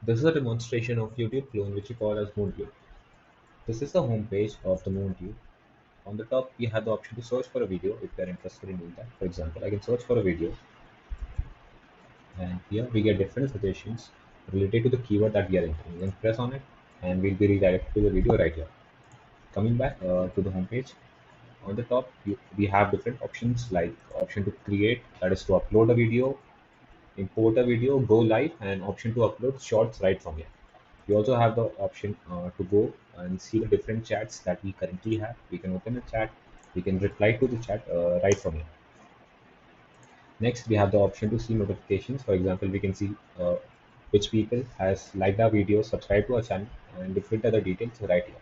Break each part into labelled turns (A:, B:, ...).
A: This is a demonstration of YouTube clone which we call as MoonTube. This is the home page of the MoonTube. On the top, we have the option to search for a video if you are interested in doing that. For example, I can search for a video, and here we get different suggestions related to the keyword that we are entering. You can press on it, and we'll be redirected to the video right here. Coming back to the home page, on the top, we have different options like option to create, that is to upload a video, import a video, go live, and option to upload shorts right from here. We also have the option to go and see the different chats that we currently have. We can open a chat, we can reply to the chat right from here. Next, we have the option to see notifications. For example, we can see which people has liked our videos, subscribed to our channel, and different other details right here.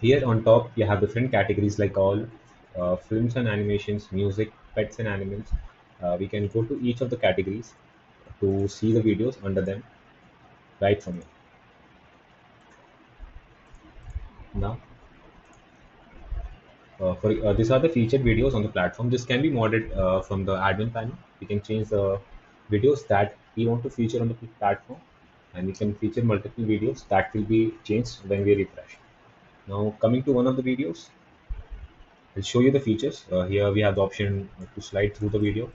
A: Here on top, you have different categories like all films and animations, music, pets and animals. We can go to each of the categories to see the videos under them right from here. Now, these are the featured videos on the platform. This can be modded from the admin panel. We can change the videos that we want to feature on the platform, and we can feature multiple videos that will be changed when we refresh. Now, coming to one of the videos, I'll show you the features. Here we have the option to slide through the video.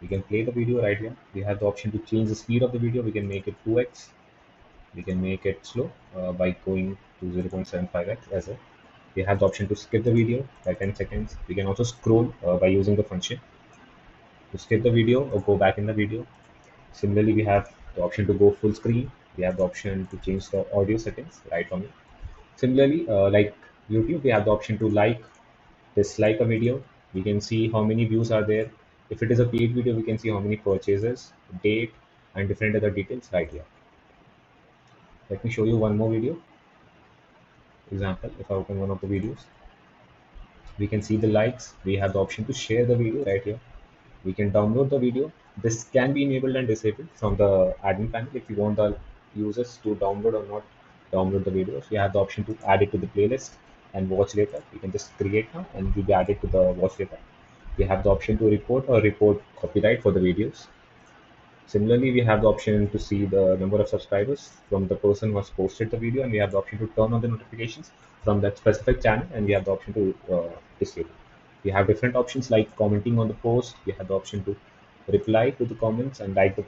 A: We can play the video right here. We have the option to change the speed of the video. We can make it 2x. We can make it slow by going to 0.75x as well. We have the option to skip the video by 10 seconds. We can also scroll by using the function to skip the video or go back in the video. Similarly, we have the option to go full screen. We have the option to change the audio settings right from it. Similarly, like YouTube, we have the option to like, dislike a video. We can see how many views are there. If it is a paid video, we can see how many purchases, date, and different other details right here. Let me show you one more video. Example, if I open one of the videos, we can see the likes. We have the option to share the video right here. We can download the video. This can be enabled and disabled from the admin panel. If you want the users to download or not download the videos, you have the option to add it to the playlist and watch later. You can just create now and it will be added to the watch later. We have the option to report or report copyright for the videos. Similarly, we have the option to see the number of subscribers from the person who has posted the video, and we have the option to turn on the notifications from that specific channel, and we have the option to disable. We have different options like commenting on the post. We have the option to reply to the comments and like the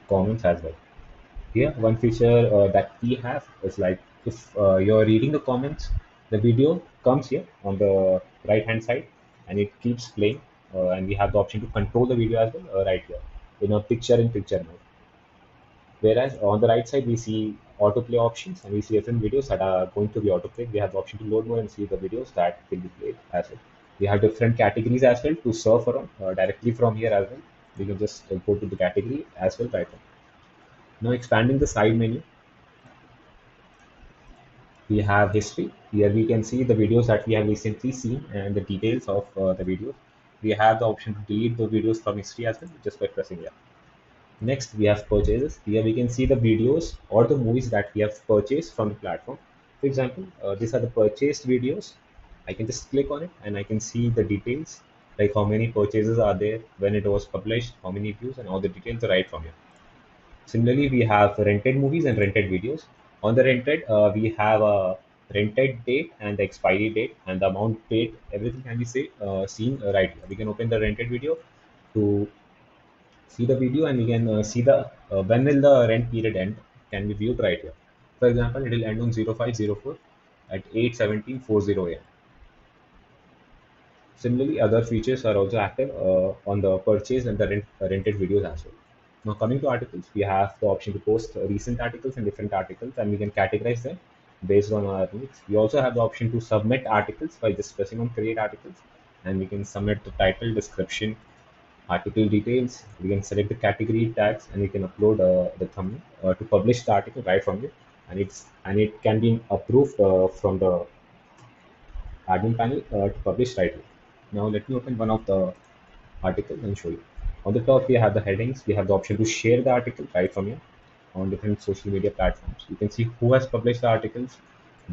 A: comments as well. Here, one feature that we have is like if you're reading the comments, the video comes here on the right hand side and it keeps playing. And we have the option to control the video as well right here in a picture in picture mode. Whereas on the right side, we see autoplay options and we see different videos that are going to be autoplayed. We have the option to load more and see the videos that will be played as well. We have different categories as well to surf around directly from here as well. We can just go to the category as well right now. Now expanding the side menu, we have history. Here we can see the videos that we have recently seen and the details of the videos. We have the option to delete the videos from history as well just by pressing here. Next, we have purchases. Here we can see the videos or the movies that we have purchased from the platform. For example, these are the purchased videos. I can just click on it and I can see the details, like how many purchases are there, when it was published, how many views, and all the details are right from here. Similarly, we have rented movies and rented videos. On the rented, we have a rented date and the expiry date and the amount paid. Everything can be seen right here. We can open the rented video to see the video and we can see the when will the rent period end can be viewed right here. For example, it will end on 0504 at 8:17:40 a.m. Similarly, other features are also active on the purchase and the rented videos as well. Now, coming to articles, we have the option to post recent articles and different articles, and we can categorize them based on our needs. We also have the option to submit articles by just pressing on create articles, and we can submit the title, description, article details. We can select the category tags, and we can upload the thumbnail to publish the article right from it, and it can be approved from the admin panel to publish right here. Now let me open one of the articles and show you. On the top, we have the headings. We have the option to share the article right from here on different social media platforms. You can see who has published the articles,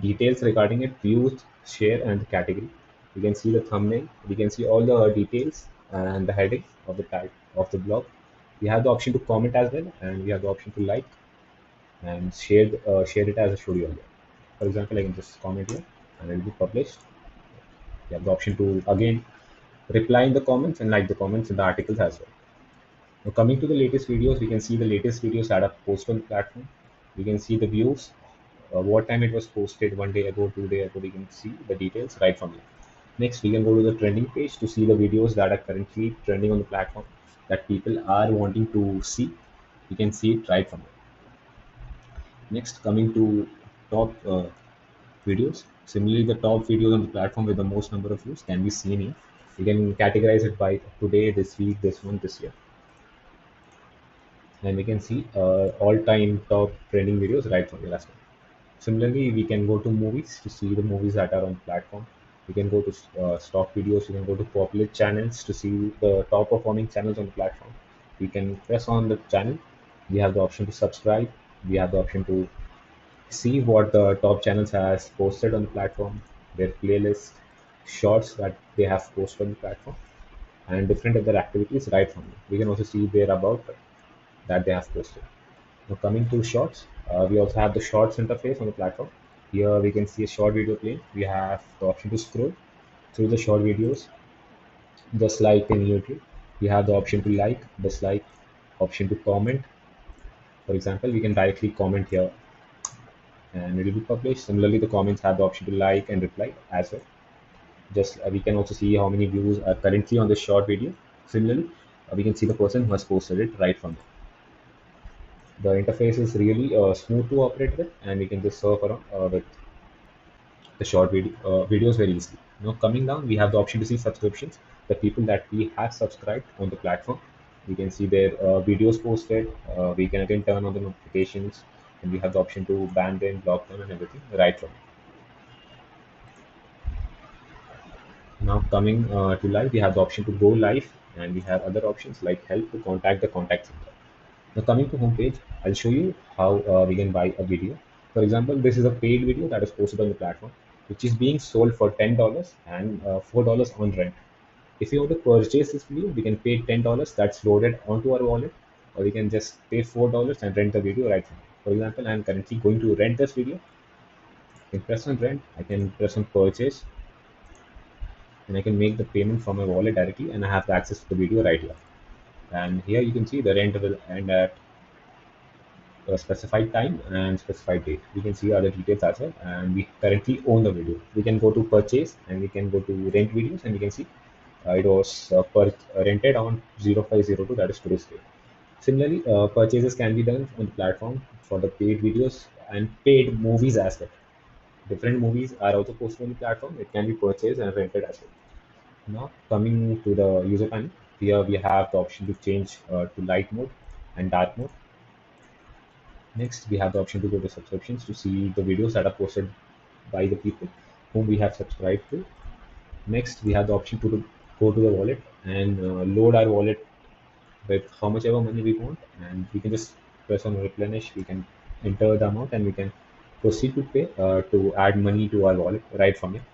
A: details regarding it, views, share, and the category. We can see the thumbnail. We can see all the details and the heading of the tag of the blog. We have the option to comment as well, and we have the option to like and share it as a studio here. For example, I can just comment here and it will be published. You have the option to again reply in the comments and like the comments in the articles as well. Now coming to the latest videos, we can see the latest videos that are posted on the platform. We can see the views, what time it was posted, 1 day ago, 2 day ago. We can see the details right from here. Next, we can go to the trending page to see the videos that are currently trending on the platform that people are wanting to see. We can see it right from here. Next, coming to top videos. Similarly, the top videos on the platform with the most number of views can be seen here. You can categorize it by today, this week, this month, this year, and we can see all-time top trending videos right from here as well. Similarly, we can go to movies to see the movies that are on the platform. We can go to stock videos. We can go to popular channels to see the top performing channels on the platform. We can press on the channel. We have the option to subscribe. We have the option to see what the top channels has posted on the platform, their playlist, shorts that they have posted on the platform, and different other activities right from here. We can also see their about that they have posted. Now coming to shorts, we also have the shorts interface on the platform. Here we can see a short video play. We have the option to scroll through the short videos, just like in YouTube. We have the option to like, dislike, option to comment. For example, we can directly comment here and it will be published. Similarly, the comments have the option to like and reply as well. Just we can also see how many views are currently on the short video. Similarly, we can see the person who has posted it right from there. The interface is really smooth to operate with, and we can just surf around with the videos very easily. Now coming down, we have the option to see subscriptions. The people that we have subscribed on the platform, we can see their videos posted. We can again turn on the notifications, and we have the option to ban them, block them, and everything right from it. Now coming to live, we have the option to go live, and we have other options like help to contact the contact center. Now coming to homepage, I'll show you how we can buy a video. For example, this is a paid video that is posted on the platform, which is being sold for $10 and $4 on rent. If you want to purchase this video, we can pay $10 that's loaded onto our wallet, or we can just pay $4 and rent the video right from here. For example, I'm currently going to rent this video. I can press on rent, I can press on purchase, and I can make the payment from my wallet directly, and I have the access to the video right here. And here you can see the rent will end at a specified time and specified date. We can see other details as well, and we currently own the video. We can go to purchase and we can go to rent videos, and we can see it was rented on 0502, that is today's date. Similarly, purchases can be done on the platform for the paid videos and paid movies as well. Different movies are also posted on the platform. It can be purchased and rented as well. Now coming to the user panel, here we have the option to change to light mode and dark mode. Next, we have the option to go to subscriptions to see the videos that are posted by the people whom we have subscribed to. Next, we have the option to go to the wallet and load our wallet with how much ever money we want, and we can just press on replenish. We can enter the amount and we can proceed to pay to add money to our wallet right from here.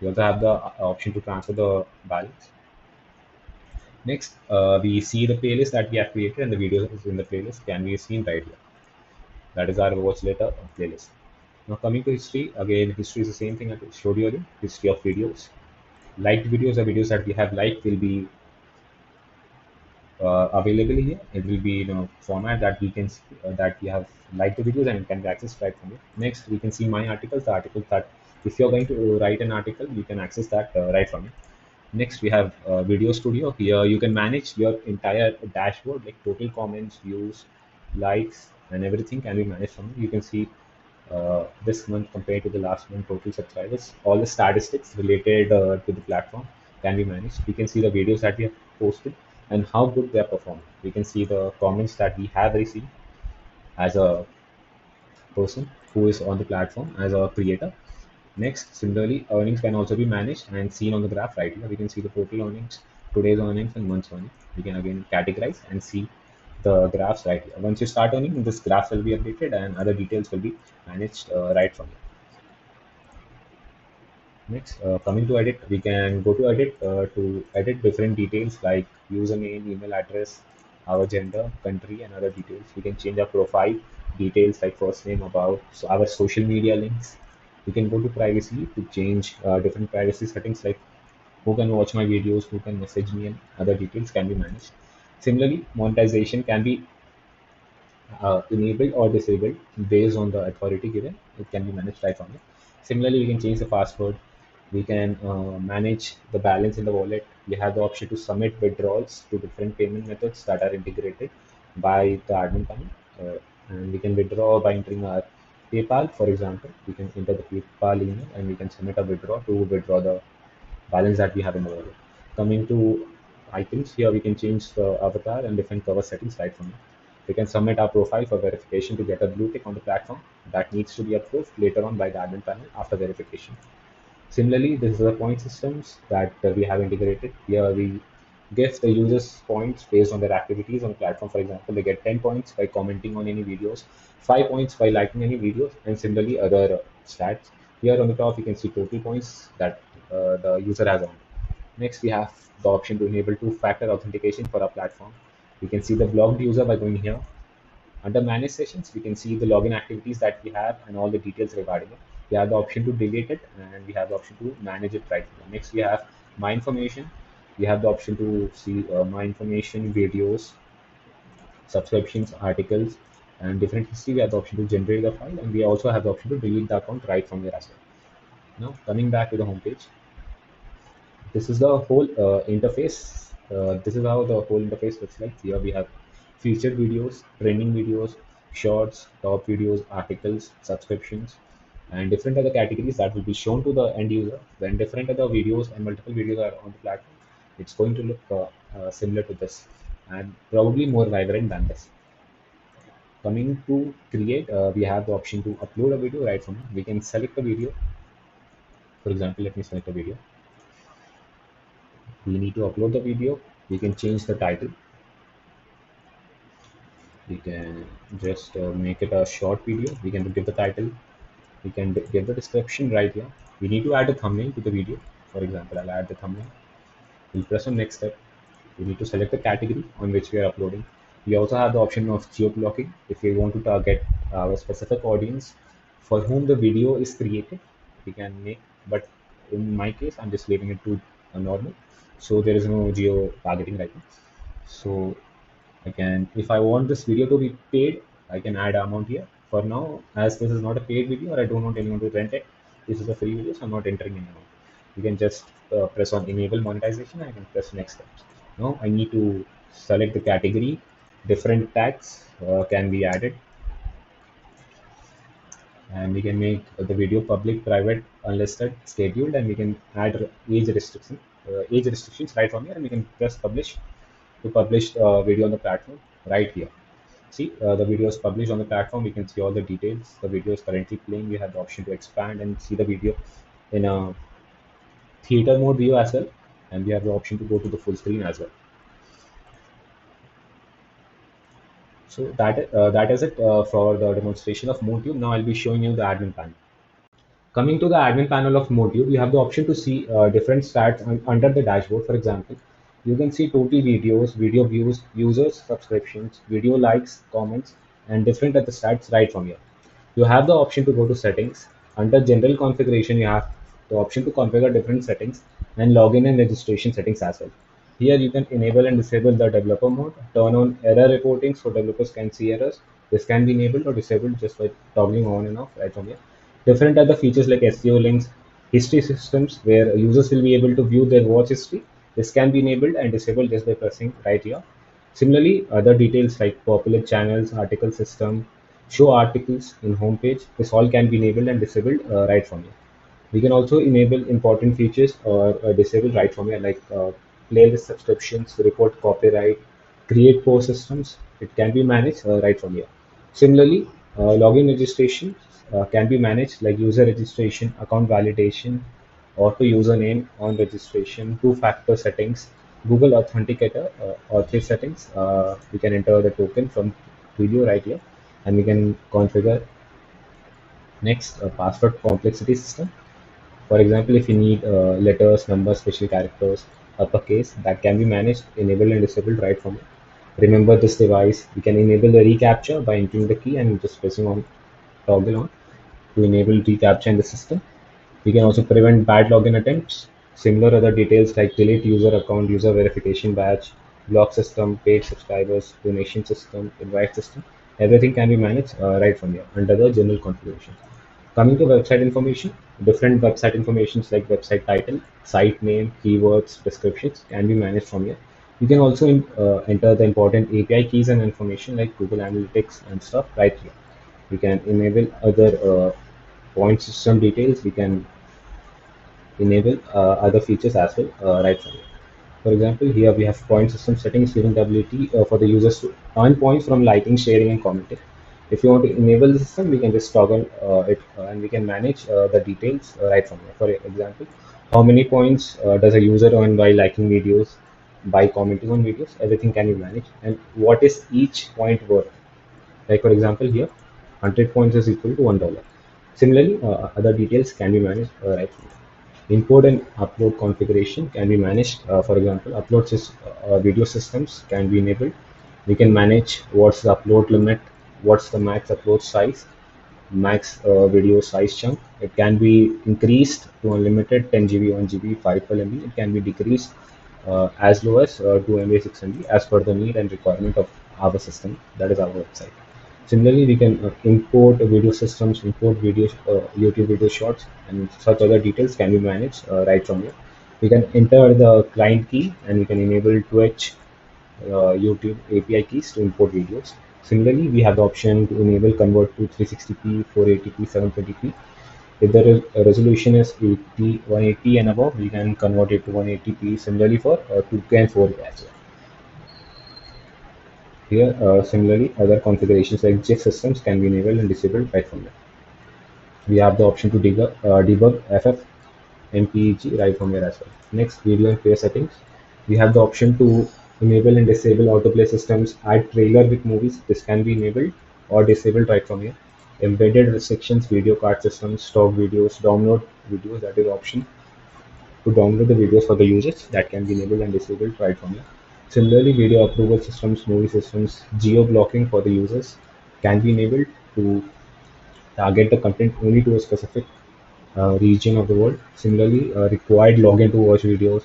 A: We also have the option to transfer the balance. Next, we see the playlist that we have created, and the videos in the playlist can be seen right here. That is our watch later playlist. Now coming to history, again history is the same thing I showed you earlier. History of videos. Liked videos or videos that we have liked will be available here. It will be format that we can see, that we have liked the videos and it can be accessed right from here. Next, we can see my articles. The articles that if you're going to write an article, you can access that right from here. Next, we have Video Studio. Here you can manage your entire dashboard, like total comments, views, likes, and everything can be managed from here. You can see this month compared to the last month, total subscribers, all the statistics related to the platform can be managed. We can see the videos that we have posted and how good they are performing. We can see the comments that we have received as a person who is on the platform as a creator. Next, similarly, earnings can also be managed and seen on the graph right here. We can see the total earnings, today's earnings, and month's earnings. We can again categorize and see the graphs right here. Once you start earning, this graph will be updated and other details will be managed right from here. Next, coming to edit, we can go to edit different details like username, email address, our gender, country, and other details. We can change our profile details like first name, about, so our social media links. We can go to privacy to change different privacy settings like who can watch my videos, who can message me, and other details can be managed. Similarly, monetization can be enabled or disabled based on the authority given. It can be managed right from it. Similarly, we can change the password. We can manage the balance in the wallet. We have the option to submit withdrawals to different payment methods that are integrated by the admin panel. And we can withdraw by entering our PayPal, for example. We can enter the PayPal email and we can submit a withdraw to withdraw the balance that we have in the wallet. Coming to items, here we can change the avatar and different cover settings right from here. We can submit our profile for verification to get a blue tick on the platform that needs to be approved later on by the admin panel after verification. Similarly, this is the point systems that we have integrated. Here we give the users points based on their activities on the platform. For example, they get 10 points by commenting on any videos, 5 points by liking any videos, and similarly other stats. Here on the top, you can see total points that the user has earned. Next, we have the option to enable two-factor authentication for our platform. We can see the logged user by going here. Under manage sessions, we can see the login activities that we have and all the details regarding it. We have the option to delete it and we have the option to manage it right here. Next, we have my information. We have the option to see my information, videos, subscriptions, articles, and different history. We have the option to generate the file and we also have the option to delete the account right from here as well. Now, coming back to the homepage, this is the whole interface. This is how the whole interface looks like. Here we have featured videos, training videos, shorts, top videos, articles, subscriptions, and different other categories that will be shown to the end user. When different other videos and multiple videos are on the platform, it's going to look similar to this and probably more vibrant than this. Coming to create, we have the option to upload a video right from here. We can select a video. For example, let me select a video. We need to upload the video. We can change the title. We can just make it a short video. We can give the title. We can give the description right here. We need to add a thumbnail to the video. For example, I'll add the thumbnail. We'll press on next step. We need to select the category on which we are uploading. We also have the option of geo-blocking if we want to target a specific audience for whom the video is created. We can make, but in my case, I'm just leaving it to a normal. So there is no geo targeting right now. So I can, if I want this video to be paid, I can add amount here. For now, as this is not a paid video or I don't want anyone to rent it, this is a free video, so I'm not entering any amount. You can just press on enable monetization and I can press next steps. Now I need to select the category. Different tags can be added and we can make the video public, private, unlisted, scheduled, and we can add age restrictions right from here, and we can press publish to publish the video on the platform right here. See, the video is published on the platform. We can see all the details. The video is currently playing. We have the option to expand and see the video in a theater mode view as well, and we have the option to go to the full screen as well. So that is it for the demonstration of MoonTube. Now I'll be showing you the admin panel. Coming to the admin panel of MoonTube, you have the option to see different stats under the dashboard. For example, you can see total videos, video views, users, subscriptions, video likes, comments, and different other stats right from here. You have the option to go to settings. Under general configuration, you have the option to configure different settings and login and registration settings as well. Here you can enable and disable the developer mode, turn on error reporting so developers can see errors. This can be enabled or disabled just by toggling on and off right from here. Different other features like SEO links, history systems where users will be able to view their watch history. This can be enabled and disabled just by pressing right here. Similarly, other details like popular channels, article system, show articles in homepage. This all can be enabled and disabled right from here. We can also enable important features or disable right from here like playlist subscriptions, report copyright, create post systems. It can be managed right from here. Similarly, login registration can be managed like user registration, account validation, auto username on registration, two-factor settings, Google Authenticator, auth settings. We can enter the token from video right here, and we can configure next password complexity system. For example, if you need letters, numbers, special characters, uppercase, that can be managed, enabled, and disabled right from it. remember this device. We can enable the reCAPTCHA by entering the key and just pressing on toggle on to enable reCAPTCHA in the system. We can also prevent bad login attempts. Similar other details like delete user account, user verification badge, block system, paid subscribers, donation system, invite system. Everything can be managed right from here under the general configuration. Coming to website information, different website informations like website title, site name, keywords, descriptions can be managed from here. You can also enter the important API keys and information like Google Analytics and stuff right here. We can enable other point system details. We can enable other features as well right from here. For example, here we have point system settings giving the ability for the users to earn points from liking, sharing, and commenting. If you want to enable the system, we can just toggle it and we can manage the details right from here. For example, how many points does a user earn by liking videos, by commenting on videos? Everything can be managed. And what is each point worth? Like for example, here, 100 points is equal to $1. Similarly, other details can be managed right from here. Import and upload configuration can be managed. For example, video systems can be enabled. We can manage what's the upload limit, what's the max upload size, max video size chunk. It can be increased to unlimited 10 GB, 1 GB, 512 MB. It can be decreased as low as 2 MB, 6 MB as per the need and requirement of our system. That is our website. Similarly, we can import video systems, import videos, YouTube video shorts, and such other details can be managed right from here. We can enter the client key and we can enable Twitch, YouTube API keys to import videos. Similarly, we have the option to enable convert to 360p, 480p, 720p. If the resolution is 180 and above, we can convert it to 180p. Similarly, for 2K and 4K as well. Here, similarly, other configurations like GIF systems can be enabled and disabled right from there. We have the option to debug FF MPEG right from here as well. Next, video and player settings. We have the option to enable and disable autoplay systems, add trailer with movies. This can be enabled or disabled right from here. Embedded restrictions, video card systems, stock videos, download videos, that is option to download the videos for the users, that can be enabled and disabled right from here. Similarly, video approval systems, movie systems, geo blocking for the users can be enabled to target the content only to a specific region of the world. Similarly, required login to watch videos,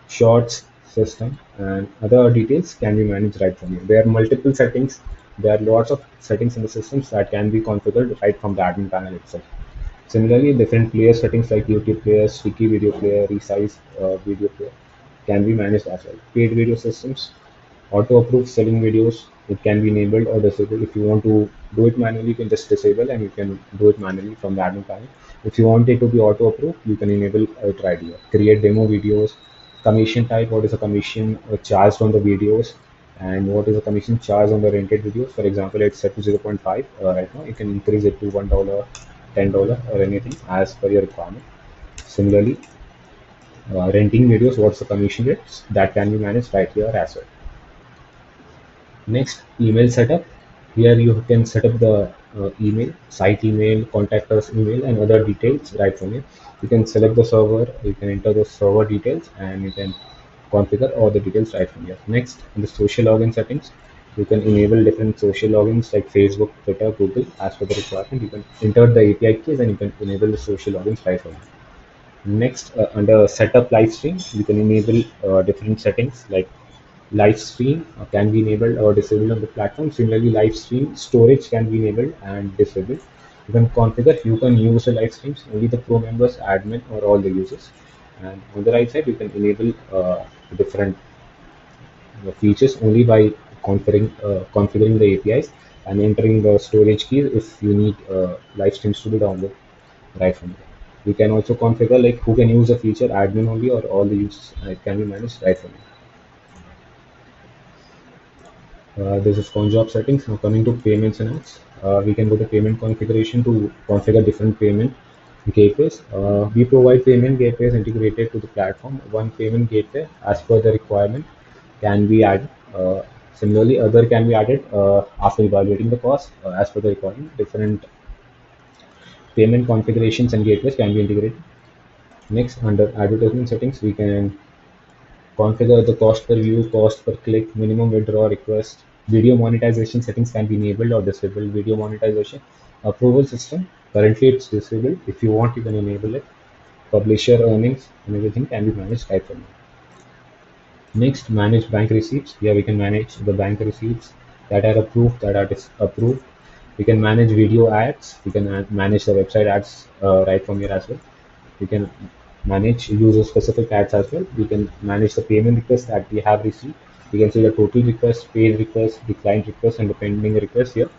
A: shorts system, and other details can be managed right from here. There are multiple settings. There are lots of settings in the systems that can be configured right from the admin panel itself. Similarly, different player settings like YouTube player, sticky video player, resize video player can be managed as well. Paid video systems, auto approve selling videos, it can be enabled or disabled. If you want to do it manually, you can just disable and you can do it manually from the admin panel. If you want it to be auto approved, you can enable it right here. Create demo videos, commission type, what is a commission charged on the videos, and what is the commission charge on the rented videos. For example, it's set to 0.5 right now. You can increase it to $1, $10, or anything as per your requirement. Similarly, renting videos, what's the commission rates, that can be managed right here as well. Next, email setup. Here you can set up the email, site email, contact us email, and other details right from here. You can select the server, you can enter the server details, and you can configure all the details right from here. Next, in the social login settings, you can enable different social logins like Facebook, Twitter, Google as per the requirement. You can enter the API keys and you can enable the social logins right from here. Next, under setup live stream, you can enable different settings like live stream can be enabled or disabled on the platform. Similarly, live stream storage can be enabled and disabled. You can configure, you can use the live streams, only the pro members, admin, or all the users. And on the right side, you can enable different features only by configuring the APIs and entering the storage keys if you need live streams to be downloaded right from there. You can also configure like who can use a feature, admin only or all the users. It can be managed right from here. This is on job settings. Now coming to payments and ads, we can go to payment configuration to configure different payment gateways. We provide payment gateways integrated to the platform. One payment gateway as per the requirement can be added. Similarly, other can be added after evaluating the cost as per the requirement. Different payment configurations and gateways can be integrated. Next, under advertisement settings, we can Configure the cost per view, cost per click, minimum withdraw request. Video monetization settings can be enabled or disabled. Video monetization approval system. Currently it's disabled. If you want, you can enable it. Publisher earnings and everything can be managed right from here. Next, manage bank receipts. Here we can manage the bank receipts that are approved, that are disapproved. We can manage video ads. We can manage the website ads right from here as well. We can manage user specific ads as well. We can manage the payment requests that we have received. We can see the total request, paid request, declined request, and the pending request here.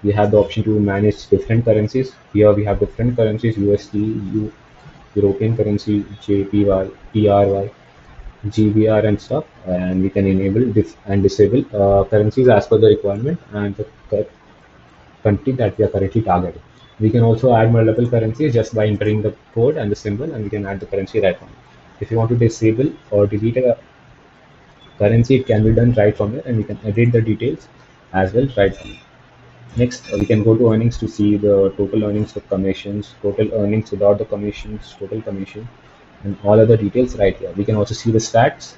A: We have the option to manage different currencies. Here we have different currencies: USD, European currency, JPY, PRY, GBR, and stuff. And we can enable and disable currencies as per the requirement and the country that we are currently targeting. We can also add multiple currencies just by entering the code and the symbol, and we can add the currency right from it. If you want to disable or delete a currency, it can be done right from here, and we can edit the details as well right from here. Next, we can go to earnings to see the total earnings with commissions, total earnings without the commissions, total commission, and all other details right here. We can also see the stats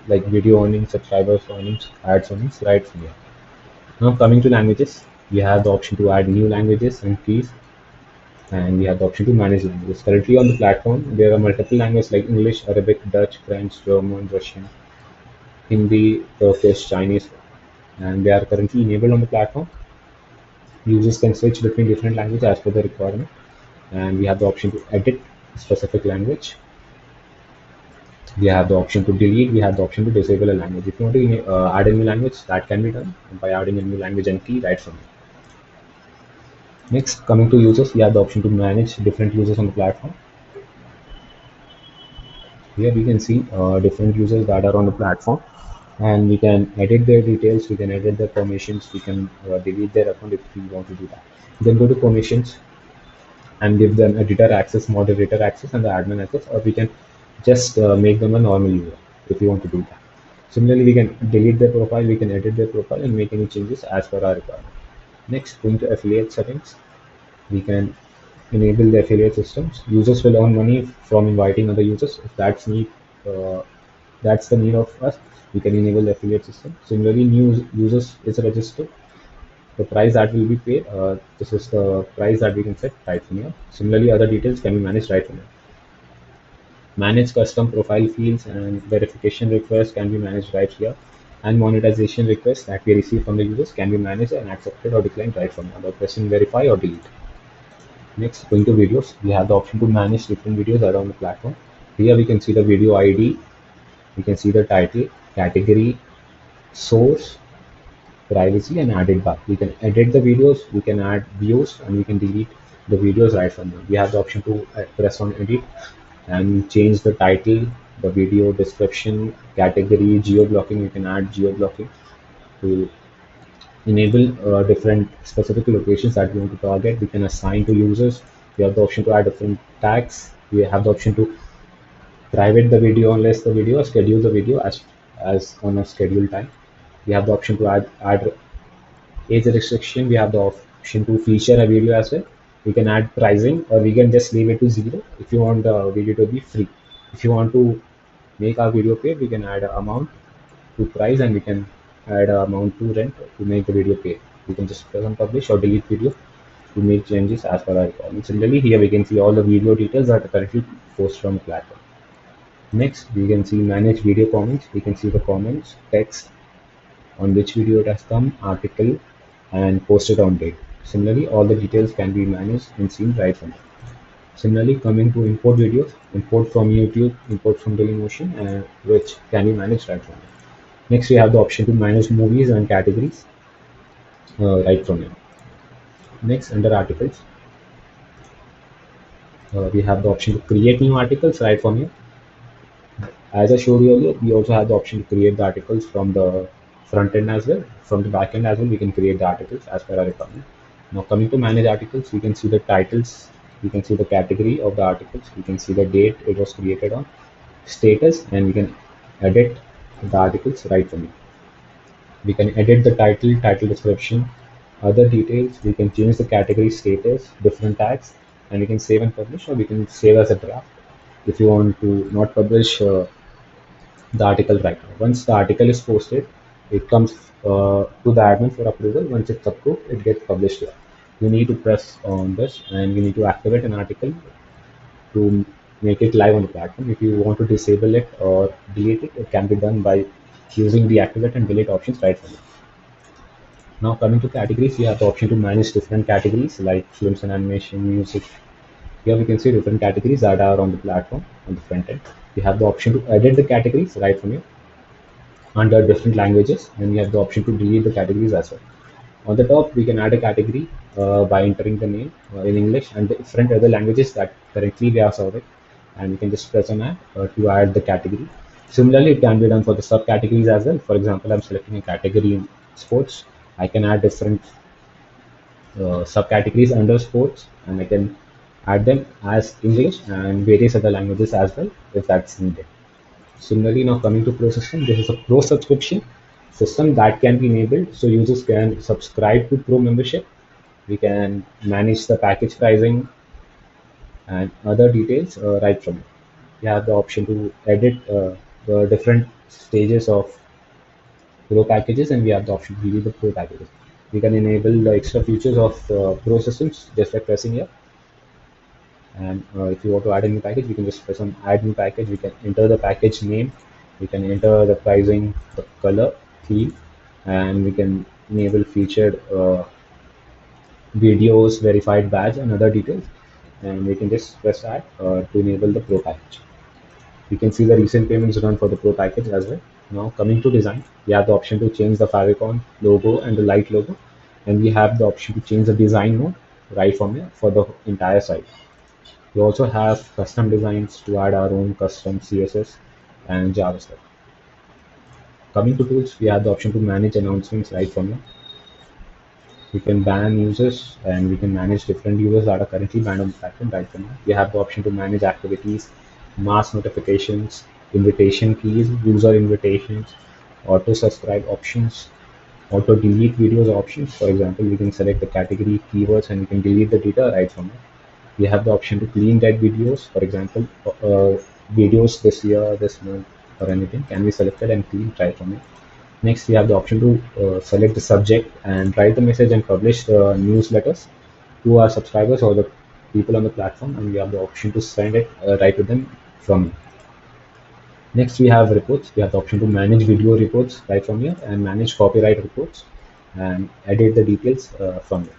A: like video earnings, subscribers earnings, ads earnings right from here. Now coming to languages, we have the option to add new languages and keys, and we have the option to manage languages. Currently on the platform, there are multiple languages like English, Arabic, Dutch, French, German, Russian, Hindi, Turkish, Chinese, and they are currently enabled on the platform. Users can switch between different languages as per the requirement, and we have the option to edit specific language. We have the option to delete. We have the option to disable a language. If you want to add a new language, that can be done by adding a new language and key right from here. Next, coming to users, we have the option to manage different users on the platform. Here we can see different users that are on the platform, and we can edit their details, we can edit their permissions, we can delete their account if we want to do that. We can go to permissions and give them editor access, moderator access, and the admin access, or we can just make them a normal user if you want to do that. Similarly, we can delete their profile, we can edit their profile and make any changes as per our requirement. Next, going to affiliate settings, we can enable the affiliate systems. Users will earn money from inviting other users. If that's the need of us, we can enable the affiliate system. Similarly, new users is registered. The price that will be paid, this is the price that we can set right from here. Similarly, other details can be managed right from here. Manage custom profile fields and verification requests can be managed right here. And monetization requests that we receive from the users can be managed and accepted or declined right from here by pressing verify or delete. Next, going to videos, we have the option to manage different videos around the platform. Here we can see the video ID, we can see the title, category, source, privacy, and added bar. We can edit the videos, we can add views, and we can delete the videos right from here. We have the option to press on edit and change the title, the video description, category, geo blocking. We can add geo blocking to enable different specific locations that we want to target. We can assign to users. We have the option to add different tags. We have the option to private the video unless the video, or schedule the video as on a scheduled time. We have the option to add age restriction. We have the option to feature a video as well. We can add pricing, or we can just leave it to 0 if you want the video to be free. If you want to make our video paid, we can add an amount to price, and we can add an amount to rent to make the video paid. We can just press on publish or delete video to make changes as per our requirements. Similarly, here we can see all the video details that are currently posted on the platform. Next, we can see manage video comments. We can see the comments, text, on which video it has come, article, and posted on date. Similarly, all the details can be managed and seen right from here. Similarly, coming to import videos, import from YouTube, import from Dailymotion, which can be managed right from here. Next, we have the option to manage movies and categories right from here. Next, under articles, we have the option to create new articles right from here. As I showed you earlier, we also have the option to create the articles from the front end as well. From the back end as well, we can create the articles as per our requirement. Now coming to manage articles, we can see the titles, we can see the category of the articles, we can see the date it was created on, status, and we can edit the articles right from here. We can edit the title, title description, other details. We can change the category status, different tags, and we can save and publish, or we can save as a draft. If you want to not publish the article right now. Once the article is posted, it comes to the admin for approval. Once it's approved, it gets published here. You need to press on this and you need to activate an article to make it live on the platform. If you want to disable it or delete it, it can be done by using the activate and delete options right from here. Now coming to categories, you have the option to manage different categories like films and animation, music. Here we can see different categories that are on the platform on the front end. You have the option to edit the categories right from here under different languages, and you have the option to delete the categories as well. On the top, we can add a category by entering the name in English and the different other languages that currently we are serving, and we can just press on add to add the category. Similarly, it can be done for the subcategories as well. For example, I'm selecting a category in sports. I can add different subcategories under sports, and I can add them as English and various other languages as well if that's needed. Similarly, now coming to Pro system, this is a Pro subscription system that can be enabled so users can subscribe to Pro membership. We can manage the package pricing and other details right from it. You have the option to edit the different stages of Pro packages, and we have the option to delete the Pro packages. We can enable the extra features of Pro systems just by pressing here. And if you want to add a new package, we can just press on add new package. We can enter the package name, we can enter the pricing, the color, theme, and we can enable featured videos, verified badge, and other details. And we can just press add to enable the Pro package. We can see the recent payments run for the Pro package as well. Now coming to design, we have the option to change the favicon logo and the light logo, and we have the option to change the design mode right from here for the entire site. We also have custom designs to add our own custom CSS and JavaScript. Coming to tools, we have the option to manage announcements right from here. We can ban users and we can manage different users that are currently banned on the platform right from here. We have the option to manage activities, mass notifications, invitation keys, user invitations, auto subscribe options, auto delete videos options. For example, we can select the category keywords and we can delete the data right from here. We have the option to clean dead videos. For example, videos this year, this month, or anything can be selected and cleaned right from it. Next, we have the option to select the subject and write the message and publish the newsletters to our subscribers or the people on the platform, and we have the option to send it right to them from here. Next, we have reports. We have the option to manage video reports right from here and manage copyright reports and edit the details from here.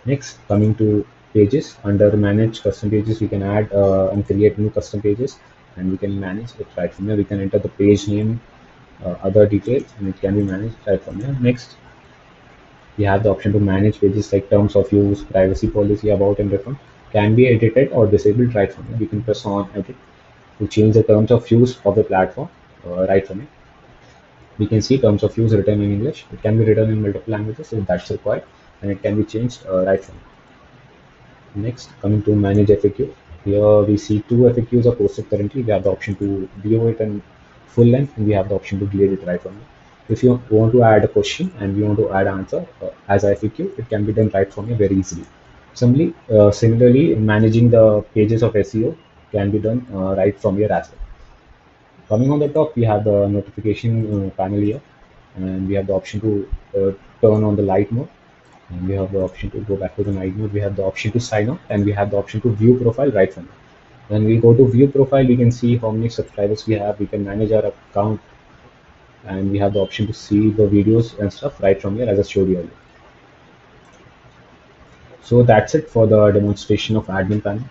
A: Next, coming to pages, under manage custom pages, we can add and create new custom pages, and we can manage it right from here. We can enter the page name, other details, and it can be managed right from here. Next, we have the option to manage pages like terms of use, privacy policy, about, and return can be edited or disabled right from here. We can press on edit to change the terms of use of the platform right from here. We can see terms of use written in English. It can be written in multiple languages if that's required, and it can be changed right from here. Next, coming to manage FAQ. Here we see two FAQs are posted currently. We have the option to view it in full length, and we have the option to delete it right from here. If you want to add a question and you want to add answer as FAQ, it can be done right from here very easily. Similarly, managing the pages of SEO can be done right from here as well. Coming on the top, we have the notification panel here, and we have the option to turn on the light mode, and we have the option to go back to the night mode. We have the option to sign up, and we have the option to view profile right from here. When we go to view profile, we can see how many subscribers we have. We can manage our account, and we have the option to see the videos and stuff right from here as I showed you earlier. So that's it for the demonstration of admin panel.